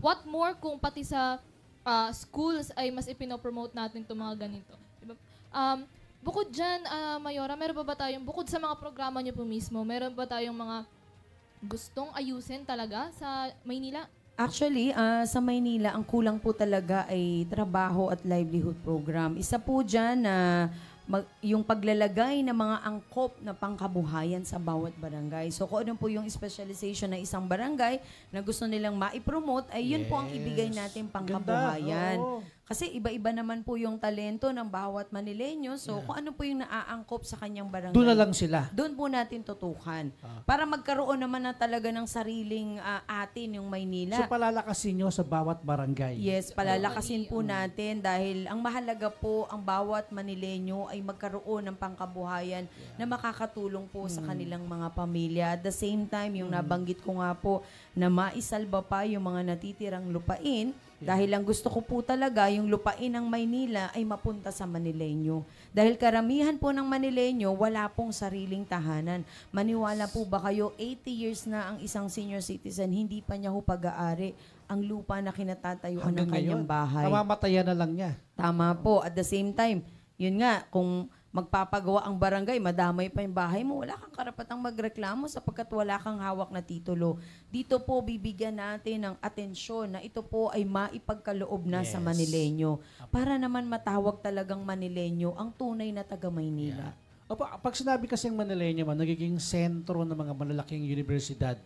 what more kung pati sa schools ay mas ipinopromote natin itong mga ganito. Diba? Bukod dyan, Mayora, meron ba tayong, bukod sa mga programa niyo po mismo, meron ba tayong mga gustong ayusin talaga sa Maynila? Actually, sa Maynila, ang kulang po talaga ay trabaho at livelihood program. Isa po dyan na yung paglalagay ng mga angkop na pangkabuhayan sa bawat barangay. So kung ano po yung specialization ng isang barangay na gusto nilang maipromote, ay yun po ang ibigay natin pangkabuhayan. Kasi iba-iba naman po yung talento ng bawat Manileño. So kung ano po yung naaangkop sa kanyang barangay. Doon na lang sila. Doon po natin tutukan. Para magkaroon naman na talaga ng sariling atin yung Maynila. So palalakasin nyo sa bawat barangay. Yes, palalakasin po natin dahil ang mahalaga po ang bawat Manileño ay magkaroon ng pangkabuhayan na makakatulong po sa kanilang mga pamilya. At the same time, yung nabanggit ko nga po na maisalba pa yung mga natitirang lupain dahil ang gusto ko po talaga yung lupain ng Maynila ay mapunta sa Manileño. Dahil karamihan po ng Manileño wala pong sariling tahanan. Maniwala po ba kayo 80 years na ang isang senior citizen hindi pa niya ho pag-aari ang lupa na kinatatayuan ng kanyang bahay. Mamamatayan na lang niya. Tama po. At the same time, yun nga, kung magpapagawa ang barangay, madamay pa yung bahay mo, wala kang karapatang magreklamo sapagkat wala kang hawak na titulo. Dito po bibigyan natin ng atensyon na ito po ay maipagkaloob na sa Manileño para naman matawag talagang Manileño ang tunay na taga Maynila. Opo, pag sinabi kasi ang Manileño, nagiging sentro ng mga malalaking universidad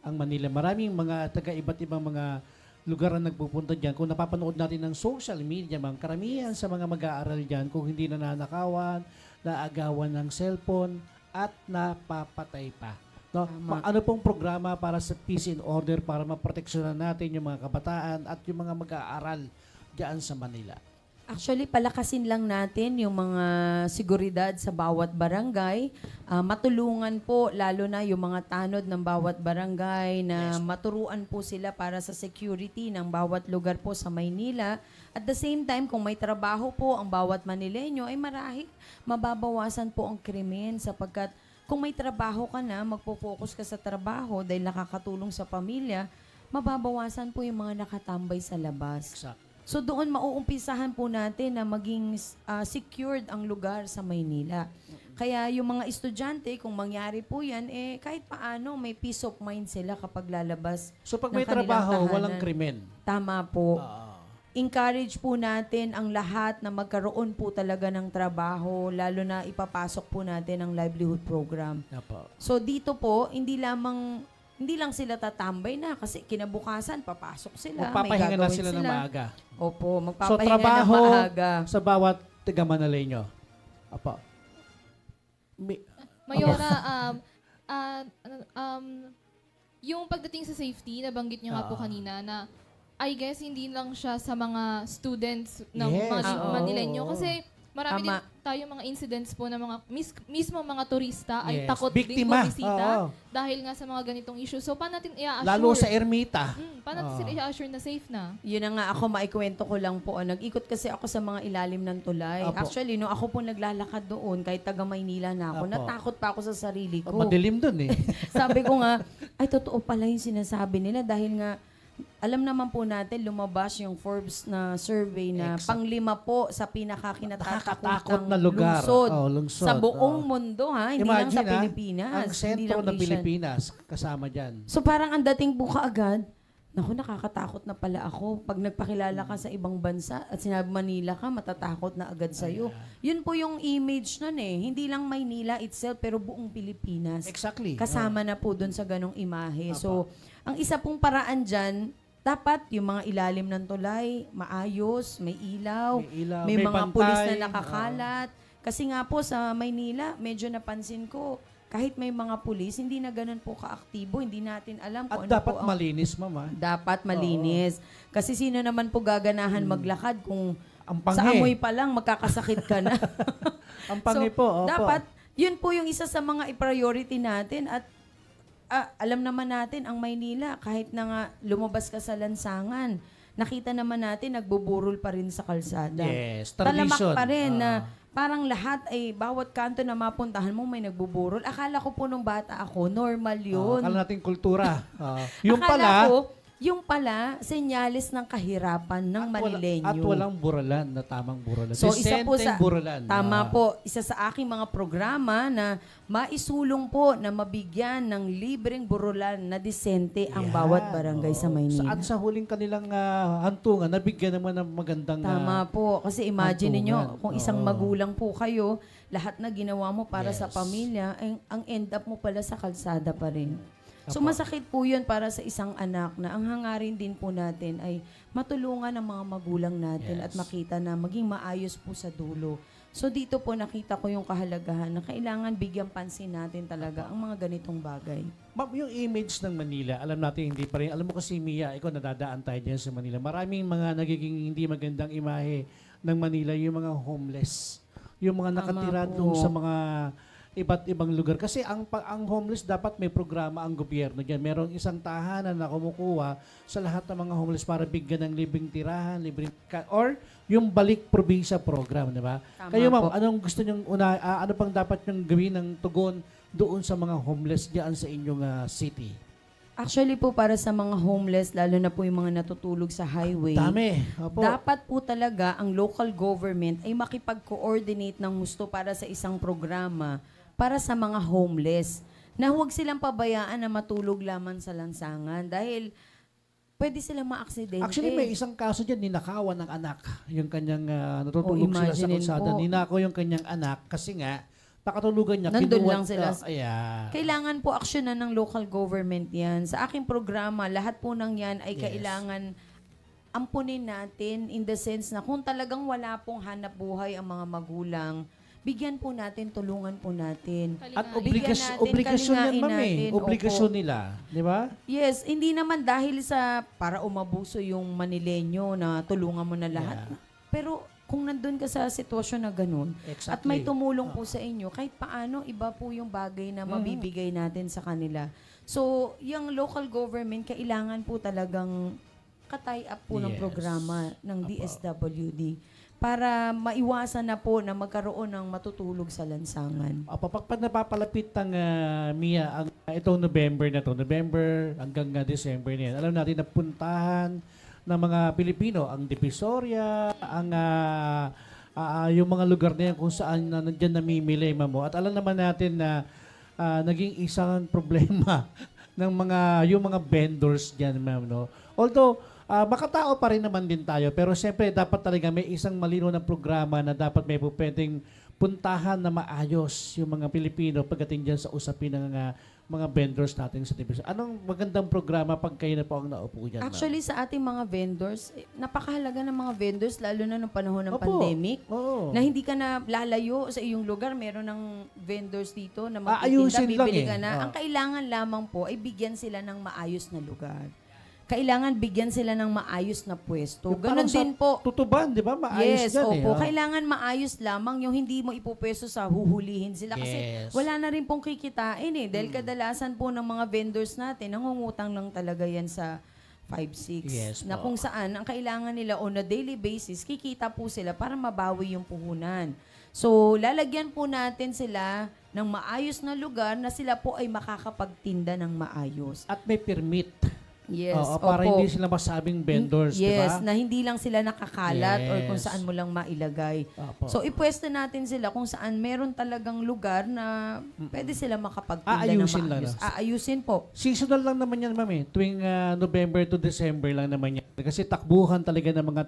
ang Manila. Maraming mga taga-iba't ibang mga lugar na nagpupunta dyan. Kung napapanood natin ng social media, mga karamihan sa mga mag-aaral dyan, kung hindi nananakawan, naagawan ng cellphone, at napapatay pa. No? Ano pong programa para sa peace and order para maproteksyonan natin yung mga kabataan at yung mga mag-aaral dyan sa Manila? Actually, palakasin lang natin yung mga seguridad sa bawat barangay. Matulungan po, lalo na yung mga tanod ng bawat barangay na maturuan po sila para sa security ng bawat lugar po sa Maynila. At the same time, kung may trabaho po ang bawat Manileño, ay marahil mababawasan po ang krimen sapagkat kung may trabaho ka na, magpo-focus ka sa trabaho dahil nakakatulong sa pamilya, mababawasan po yung mga nakatambay sa labas. Exactly. So doon mauumpisahan po natin na maging secured ang lugar sa Maynila. Kaya yung mga estudyante, kung mangyari po yan, kahit paano may peace of mind sila kapag lalabas. So pag may trabaho, walang krimen. Tama po. Encourage po natin ang lahat na magkaroon po talaga ng trabaho, lalo na ipapasok po natin ang livelihood program. So dito po, hindi lang sila tatambay na kasi kinabukasan papasok sila. Magpapahinga na sila ng maaga. Opo, So magpapahinga trabaho ng maaga. sa bawat taga Manileño. Apa. Mayora, yung pagdating sa safety, nabanggit niyo nga po kanina na I guess hindi lang siya sa mga students ng mga Manileño kasi marami din tayong mga incidents po na mga mismo mga turista ay takot din bumisita dahil nga sa mga ganitong issue. So, paano natin i-assure? Lalo sa ermita. Paano natin sila i-assure na safe na? Yun na nga, ako maikwento ko lang po. Nag-ikot kasi ako sa mga ilalim ng tulay. Actually, no, ako po naglalakad doon, kahit taga Maynila na ako, natakot pa ako sa sarili ko. Madilim doon Sabi ko nga, ay totoo pala yung sinasabi nila dahil nga, alam naman po natin, lumabas yung Forbes na survey na panglima po sa pinakakinatatakot na lugar. Lungsod. Sa buong mundo, ha? Hindi lang sa Pilipinas. Ang sentro ng Pilipinas, kasama dyan. So parang ang dating po kaagad, naku, nakakatakot na pala ako. Pag nagpakilala ka sa ibang bansa at sinabi Manila ka, matatakot na agad sa'yo. Yun po yung image nun Hindi lang Maynila itself, pero buong Pilipinas. Exactly. Kasama na po dun sa ganong imahe. So, ang isa pong paraan dyan, dapat yung mga ilalim ng tulay, maayos, may ilaw, may mga bantay, pulis na nakakalat. Kasi nga po sa Maynila, medyo napansin ko, kahit may mga pulis, hindi na ganun po kaaktibo. Hindi natin alam kung at ano dapat po malinis, mama. Dapat malinis. Kasi sino naman po gaganahan maglakad kung ang sa amoy pa lang magkakasakit ka na. Ang pangi po. Dapat, yun po yung isa sa mga i-priority natin at alam naman natin, ang Maynila, kahit na nga lumabas ka sa lansangan, nakita naman natin, nagbuburol pa rin sa kalsada. Yes, Talamak tradition. pa rin na parang lahat ay, bawat kanto na mapuntahan mo may nagbuburol. Akala ko po nung bata ako, normal yun. Akala natin kultura. Yung Akala pala, ko, yung pala, senyales ng kahirapan ng Manileño. At walang buralan na tamang buralan. So, isa po Decenteng sa, buralan. tama po, isa sa aking mga programa na maisulong po na mabigyan ng libreng buralan na disente ang Yan, bawat barangay sa Maynila. At sa huling kanilang hantungan, nabigyan naman ng magandang Tama po. Kasi imagine niyo hantungan. kung isang Oo. magulang po kayo, lahat na ginawa mo para sa Yes. pamilya, ang end up mo pala sa kalsada pa rin. So Apo. masakit po yun para sa isang anak na ang hangarin din po natin ay matulungan ang mga magulang natin Yes. at makita na maging maayos po sa dulo. So dito po nakita ko yung kahalagahan na kailangan bigyan pansin natin talaga ang mga ganitong bagay. Ma'am, yung image ng Manila, alam natin hindi pa rin. Alam mo kasi, Mia, ikaw nadadaan tayo dyan sa Manila. Maraming mga nagiging hindi magandang imahe ng Manila, yung mga homeless. Yung mga nakatira po. doon sa mga iba't ibang lugar. Kasi ang homeless dapat may programa ang gobyerno diyan. Merong isang tahanan na kumukuha sa lahat ng mga homeless para bigyan ng libreng tirahan, or yung balik probinsya program, di ba? Tama Kayo ma'am, po. anong gusto nyong ano pang dapat nyong gawin ng tugon doon sa mga homeless diyan sa inyong city? Actually po para sa mga homeless, lalo na po yung mga natutulog sa highway, Dami. Opo. dapat po talaga ang local government ay makipag-coordinate ng gusto para sa isang programa para sa mga homeless na huwag silang pabayaan na matulog lamang sa lansangan dahil pwede silang maaksidente. Actually, may isang kaso dyan, ninakawan ng anak. Yung kanyang natutulog sila sa imaginin kalsada. po. Ninakaw yung kanyang anak kasi nga, pakatulugan niya. Nandun kinuha- lang sila. Ayan. Kailangan po aksyonan ng local government yan. Sa aking programa, lahat po ng yan ay Yes. kailangan ampunin natin in the sense na kung talagang wala pong hanap buhay ang mga magulang, bigyan po natin, tulungan po natin. At Bigyan natin, obligasyon yan, kalingain ma'am eh. natin. Obligasyon Opo. nila. Di ba? Yes, hindi naman dahil sa para umabuso yung Manileño na tulungan mo na lahat. Yeah. Pero kung nandun ka sa sitwasyon na ganun, Exactly. at may tumulong po sa inyo, kahit paano, iba po yung bagay na mabibigay natin sa kanila. So, yung local government, kailangan po talagang katay up po ng Yes. programa ng Apo. DSWD para maiwasan na po na magkaroon ng matutulog sa lansangan. Pag napapalapit ang Mia, itong November na to, November hanggang December na yan, alam natin na puntahan ng mga Pilipino, ang Divisoria, ang yung mga lugar na yan kung saan nandiyan namimili, mamo. At alam naman natin na naging isang problema ng yung mga vendors diyan, ma'am, no? Although makatao pa rin naman din tayo, pero siyempre dapat talaga may isang malinaw na programa na dapat may pwedeng puntahan na maayos yung mga Pilipino pagdating dyan sa usapin ng mga vendors natin sa TV. Anong magandang programa pag kayo na po ang naupo dyan, ma'am? Actually, sa ating mga vendors, napakahalaga ng mga vendors, lalo na nung panahon ng Opo. pandemic, Oo. na hindi ka na lalayo sa iyong lugar. Meron ng vendors dito na Aayusin magtitinda, lang bibili eh. ka na. Oo. Ang kailangan lamang po ay bigyan sila ng maayos na lugar. Kailangan bigyan sila ng maayos na pwesto. Yung Ganon parang sa din po. Tutuban, di ba? Maayos Yes, dyan opo. eh. Kailangan maayos lamang yung hindi mo ipupwesto sa huhulihin sila. Kasi Yes. wala na rin pong kikitain eh. Dahil kadalasan po ng mga vendors natin, nangungutang lang talaga yan sa 5-6. Yes Na po. kung saan, ang kailangan nila on a daily basis, kikita po sila para mabawi yung puhunan. So, lalagyan po natin sila ng maayos na lugar na sila po ay makakapagtinda ng maayos. At may permit. Yes, Oo, para opo. hindi sila masabing vendors, di ba? Yes, na hindi lang sila nakakalat or kung Yes. saan mo lang mailagay. Opo. So, ipwesto natin sila kung saan meron talagang lugar na pwede sila makapagtinda Aayusin ng lang maayos. na. Aayusin po. Seasonal lang naman yan, ma'am eh. Tuwing November to December lang naman yan. Kasi takbuhan talaga ng mga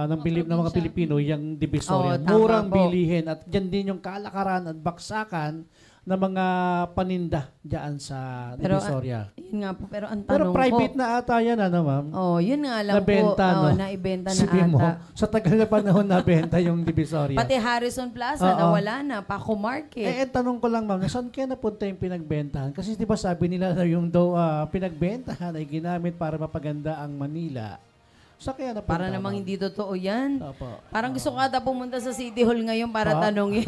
ng mga Pilipino yung Divisoria. Oo, tama Murang po. bilihin at dyan din yung kalakaran at baksakan ng mga paninda dyan sa Pero, Divisoria. Yun nga po. Pero ang Pero tanong private ko, na ata yan, ano ma'am? yun nga lang Nabenta, po. no? Naibenta na Sige mo, ata. sa tagal na panahon nabenta yung Divisoria. Pati Harrison Plaza, Oo. nawala na. Paco Market. Tanong ko lang, ma'am, saan kaya napunta yung pinagbentahan? Kasi di ba sabi nila na yung daw pinagbentahan ay ginamit para mapaganda ang Manila. Saan kaya napunta? Para namang hindi totoo yan. Opo. Parang gusto ko ata pumunta sa City Hall ngayon para tanongin.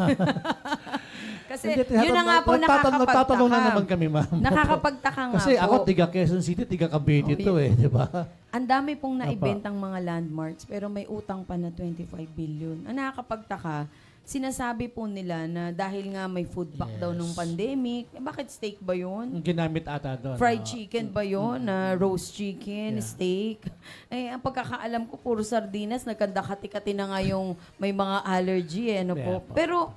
Kasi Hindi, yun na nga po nagtatanong nakakapagtaka. na naman kami, ma'am. Nakakapagtaka nga Kasi po. ako, tiga Quezon City, tiga Cavite ito eh, di ba? Ang dami pong naibentang mga landmarks pero may utang pa na 25 billion. Ang nakakapagtaka, sinasabi po nila na dahil nga may food back daw nung pandemic, bakit steak ba yun? Ginamit ata doon. Fried chicken ba yun? Roast chicken, steak? Eh, ang pagkakaalam ko, puro sardinas, nagkandakati-kati na nga yung may mga allergy, ano po. Pero,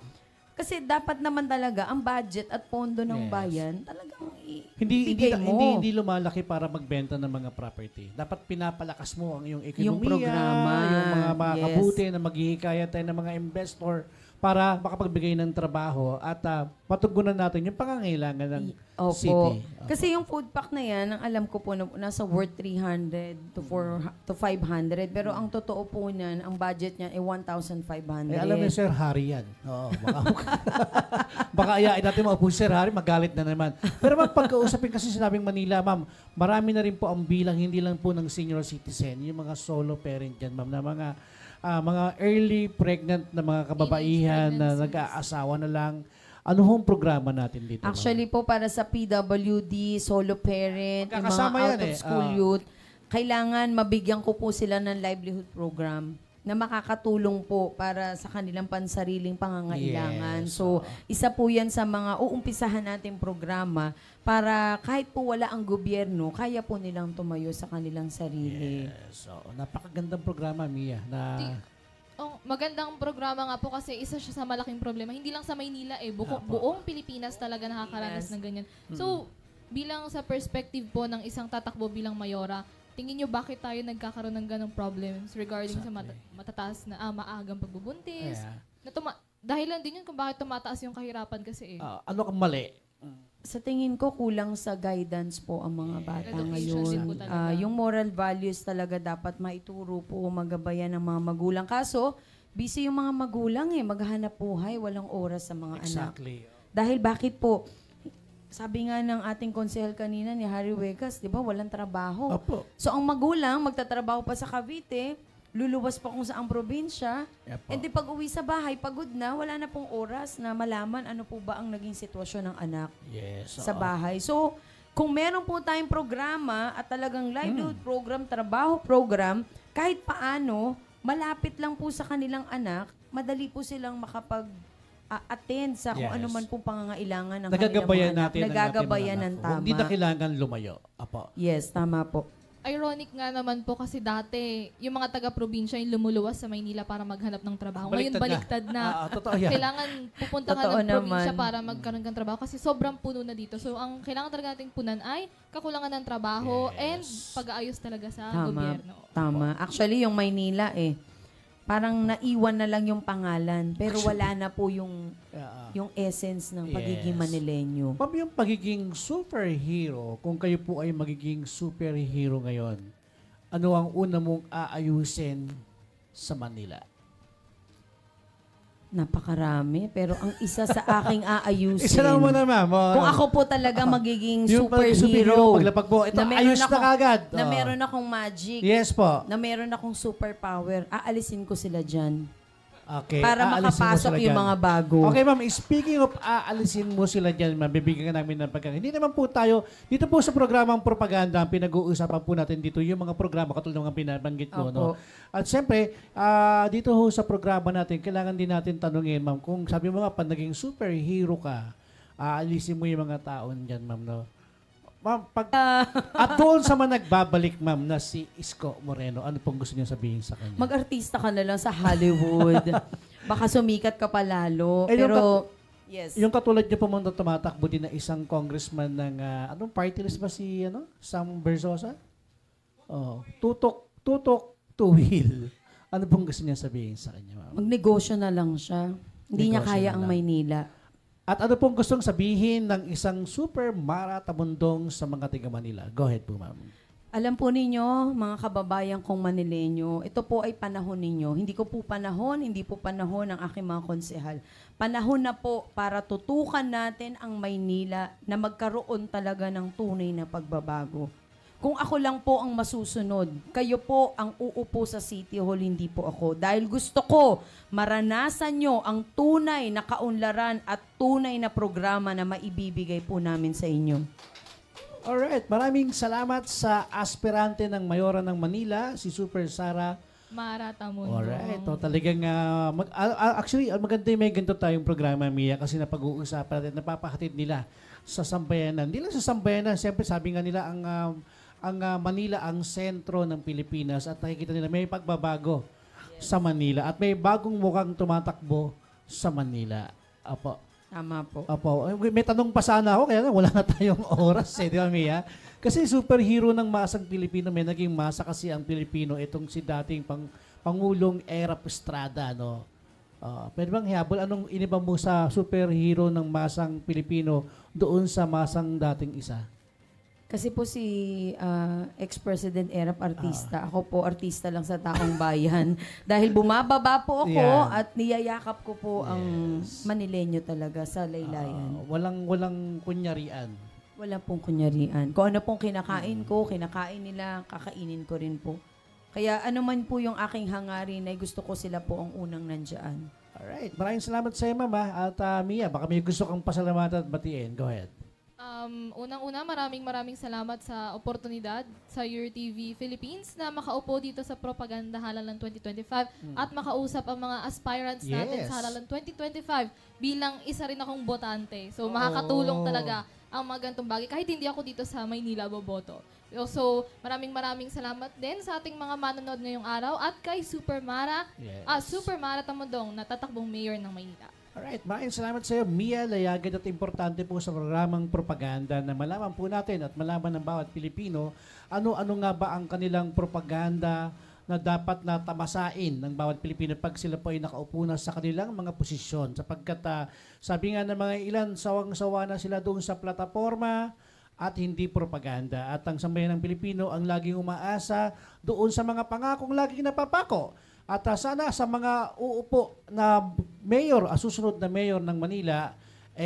kasi dapat naman talaga, ang budget at pondo ng bayan, talagang hindi lumalaki para magbenta ng mga property. Dapat pinapalakas mo ang iyong ekonomiya, yung programa, yung mga makakabuti na maghihikayat tayo ng mga investor para makapagbigay ng trabaho at matugunan natin yung pangangailangan ng city. Kasi yung food pack na yan, ang alam ko po, nasa worth 300 to 500. Pero ang totoo po niyan, ang budget niya ay 1,500. Alam niyo, Sir Harry yan. Oo, baka ayain natin maupo si Sir Harry, magalit na naman. Pero pagkausapin kasi sinabing Manila, ma'am, marami na rin po ang bilang, hindi lang po ng senior citizen, yung mga solo parent dyan, ma'am, na mga early pregnant na mga kababaihan na nag-aasawa na lang. Ano hong programa natin dito? Actually po, para sa PWD, solo parent, yung mga out-of-school youth, kailangan mabigyan ko po sila ng livelihood program na makakatulong po para sa kanilang pansariling pangangailangan. So, isa po yan sa mga uumpisahan nating programa para kahit po wala ang gobyerno, kaya po nilang tumayo sa kanilang sarili. So, napakagandang programa, Mia. Magandang programa nga po kasi isa siya sa malaking problema. Hindi lang sa Maynila buong Pilipinas talaga nakakaranas ng ganyan. So, bilang sa perspective po ng isang tatakbo bilang mayora, tingin nyo bakit tayo nagkakaroon ng ganong problems regarding sa matataas na maagang pagbubuntis? Dahilan din yun kung bakit tumataas yung kahirapan kasi ano kang mali? Sa tingin ko, kulang sa guidance po ang mga bata ngayon. Yung moral values talaga dapat maituro po, magabayan ng mga magulang. Kaso, busy yung mga magulang maghanap buhay, walang oras sa mga anak. Dahil bakit po? Sabi nga ng ating konsehal kanina ni Harry Wegas, di ba, walang trabaho. So, ang magulang, magtatrabaho pa sa Cavite, luluwas pa kung saang probinsya, and di pag uwi sa bahay, pagod na, wala na pong oras na malaman ano po ba ang naging sitwasyon ng anak sa bahay. So, kung meron po tayong programa at talagang livelihood program, trabaho program, kahit paano, malapit lang po sa kanilang anak, madali po silang attend sa kung ano man pong pangangailangan ng nagagabayan kanilang natin. Nagagabayan ng tama. Hindi na kailangan lumayo. Yes, tama po. Ironic nga naman po kasi dati, yung mga taga-probinsya yung lumuluwas sa Maynila para maghanap ng trabaho. Ngayon baliktad na. Kailangan pupunta ka ng probinsya para magkaroon ng trabaho kasi sobrang puno na dito. So, ang kailangan talaga nating punan ay kakulangan ng trabaho and pag-aayos talaga sa gobyerno. Tama. Actually, yung Maynila parang naiwan na lang yung pangalan, pero wala na po yung essence ng pagiging Manileño. Ma'am, yung pagiging superhero, kung kayo po ay magiging superhero ngayon, ano ang una mong aayusin sa Manila? Napakarami, pero ang isa sa aking aayusin. Isa lang muna, ma'am. Kung ako po talaga magiging superhero. Paglapag po, ito, ayos na kagad. Na meron akong magic. Yes po. Na meron akong superpower. Aalisin ko sila dyan. Okay. Para makapasok yung mga bago. Okay, ma'am. Speaking of aalisin mo sila dyan, ma'am, bibigyan ka namin ng pagkain. Hindi naman po tayo, dito po sa programang propaganda, ang pinag-uusapan po natin dito, yung mga programa, katulad ng mga pinabanggit mo. No? At siyempre, dito ho sa programa natin, kailangan din natin tanungin, ma'am, kung sabi mo nga, pag naging superhero ka, aalisin mo yung mga taon dyan, ma'am, no? Ma'am, at doon sa mga nagbabalik, ma'am, na si Isko Moreno, ano pong gusto niyo sabihin sa kanya? Mag-artista ka na lang sa Hollywood. Baka sumikat ka pa lalo. Pero, yung katulad niya po mong tumatakbo din na isang congressman ng, anong party list ba si, Sam Berzosa? Tutok to will. Ano pong gusto niya sabihin sa kanya, ma'am? Magnegosyo na lang siya. Hindi niya kaya ang Maynila. At ano pong gustong sabihin ng isang super maratabundong sa mga taga Manila? Go ahead po, ma'am. Alam po ninyo, mga kababayan kong Manileño, ito po ay panahon ninyo. Hindi ko po panahon, hindi po panahon ng aking mga konsehal. Panahon na po para tutukan natin ang Maynila na magkaroon talaga ng tunay na pagbabago. Kung ako lang po ang masusunod, kayo po ang uupo sa City Hall, hindi po ako. Dahil gusto ko maranasan nyo ang tunay na kaunlaran at tunay na programa na maibibigay po namin sa inyo. Alright, maraming salamat sa aspirante ng Mayora ng Manila, si Super Sara Mara Tamundong. Alright. So, talagang, actually, maganda yung may ganito tayong programa, Mia, kasi napag-uusapan natin, napapahatid nila sa sambayanan. Hindi lang sa sambayanan, siyempre sabi nga nila, ang Manila ang sentro ng Pilipinas at nakikita nila may pagbabago sa Manila at may bagong mukhang tumatakbo sa Manila. Apo. Tama po. Apo. May tanong pa sana ako, kaya wala na tayong oras, di ba, Mia? Kasi superhero ng masang Pilipino, may naging masa kasi ang Pilipino, itong si dating Pangulong Erap Estrada, no? Pwede bang hihabol, anong iniba mo sa superhero ng masang Pilipino doon sa masang dating isa? Kasi po si ex-President Erap artista. Ako po artista lang sa taong bayan. Dahil bumababa po ako at niyayakap ko po ang Manileño talaga sa laylayan. Walang kunyarian. Wala pong kunyarian. Kung ano pong kinakain ko, kinakain nila, kakainin ko rin po. Kaya ano man po yung aking hangarin ay gusto ko sila po ang unang nandyan. Alright. Maraming salamat sa iyo, Mama. At Mia, baka may gusto kang pasalamatan at batiin. Go ahead. Unang-una, maraming salamat sa oportunidad sa Your TV Philippines na makaupo dito sa Propaganda Halalan 2025 at makausap ang mga aspirants natin sa Halalan 2025 bilang isa rin akong botante. So, makakatulong talaga ang mga gantong bagay. Kahit hindi ako dito sa Maynila boboto. So, maraming salamat din sa ating mga manonood ngayong araw at kay Super Mara Tamundong na tatakbong mayor ng Maynila. Alright, maraming salamat sa iyo, Mia Layagad, at importante po sa programang propaganda na malaman po natin at malaman ng bawat Pilipino ano nga ba ang kanilang propaganda na dapat na tamasain ng bawat Pilipino pag sila po ay nakaupo na sa kanilang mga posisyon. Sapagkat sabi nga ng mga ilan, sawang-sawa na sila doon sa plataforma at hindi propaganda. At ang sambayan ng Pilipino ang laging umaasa doon sa mga pangakong laging napapako. At sana sa mga uupo na mayor, susunod na mayor ng Manila,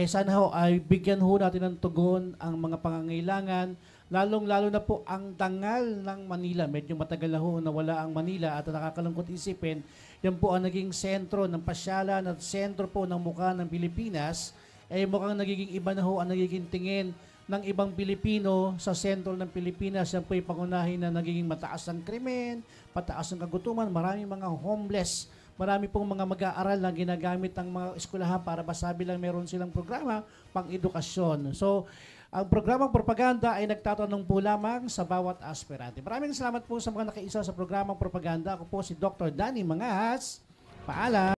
sana ho ay bigyan ho natin ng tugon ang mga pangangailangan, lalong-lalo na po ang dangal ng Manila. Medyo matagal na ho na wala ang Manila at nakakalungkot isipin, yan po ang naging sentro ng pasyalan at sentro po ng mukha ng Pilipinas. Mukhang nagiging iba na ho ang nagiging tingin ng ibang Pilipino sa sentro ng Pilipinas. Yan po yung pangunahin na nagiging mataas ang krimen, pataas ang kagutuman, maraming mga homeless, marami pong mga mag-aaral na ginagamit ng mga eskwelahan para masabi lang meron silang programa pang edukasyon. So, ang programang propaganda ay nagtatanong po lamang sa bawat aspirante. Maraming salamat po sa mga nakiisa sa programang propaganda. Ako po si Dr. Danny Mangas. Paalam!